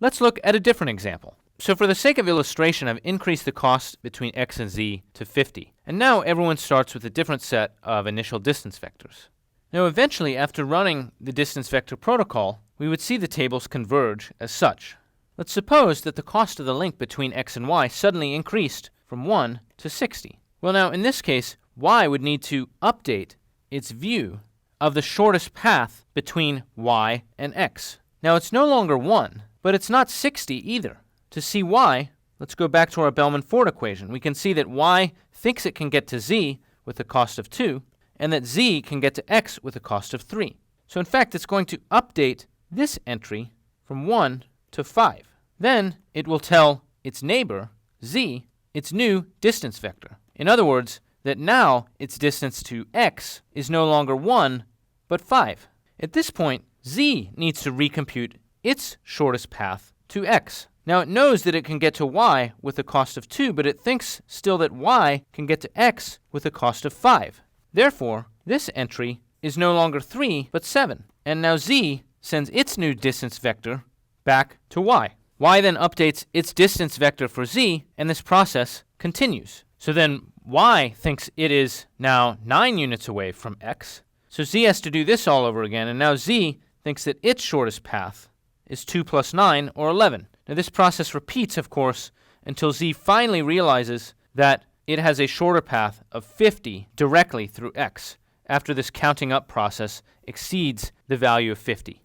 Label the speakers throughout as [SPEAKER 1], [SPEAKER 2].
[SPEAKER 1] Let's look at a different example. So for the sake of illustration, I've increased the cost between x and z to 50. And now everyone starts with a different set of initial distance vectors. Now eventually, after running the distance vector protocol, we would see the tables converge as such. Let's suppose that the cost of the link between x and y suddenly increased from 1 to 60. Well, now in this case, y would need to update its view of the shortest path between y and x. Now it's no longer 1, but it's not 60 either. To see y, let's go back to our Bellman-Ford equation. We can see that y thinks it can get to z with the cost of 2, and that z can get to x with a cost of 3. So in fact, it's going to update this entry from 1 to 5. Then it will tell its neighbor, z, its new distance vector. In other words, that now its distance to x is no longer 1, but 5. At this point, z needs to recompute its shortest path to x. Now it knows that it can get to y with a cost of 2, but it thinks still that y can get to x with a cost of 5. Therefore, this entry is no longer 3, but 7. And now z sends its new distance vector back to y. Y then updates its distance vector for z, and this process continues. So then y thinks it is now 9 units away from x. So z has to do this all over again, and now z thinks that its shortest path is 2 plus 9, or 11. Now this process repeats, of course, until z finally realizes that it has a shorter path of 50 directly through x, after this counting up process exceeds the value of 50.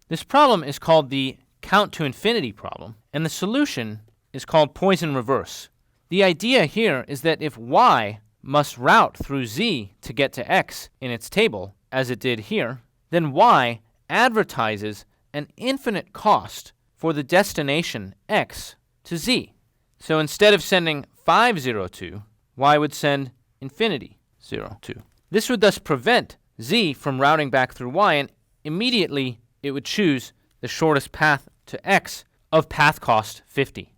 [SPEAKER 1] This problem is called the count to infinity problem, and the solution is called Poisson reverse. The idea here is that if y must route through z to get to x in its table, as it did here, then y advertises an infinite cost for the destination x to z. So instead of sending 502, y would send infinity 02. This would thus prevent z from routing back through y, and immediately it would choose the shortest path to x of path cost 50.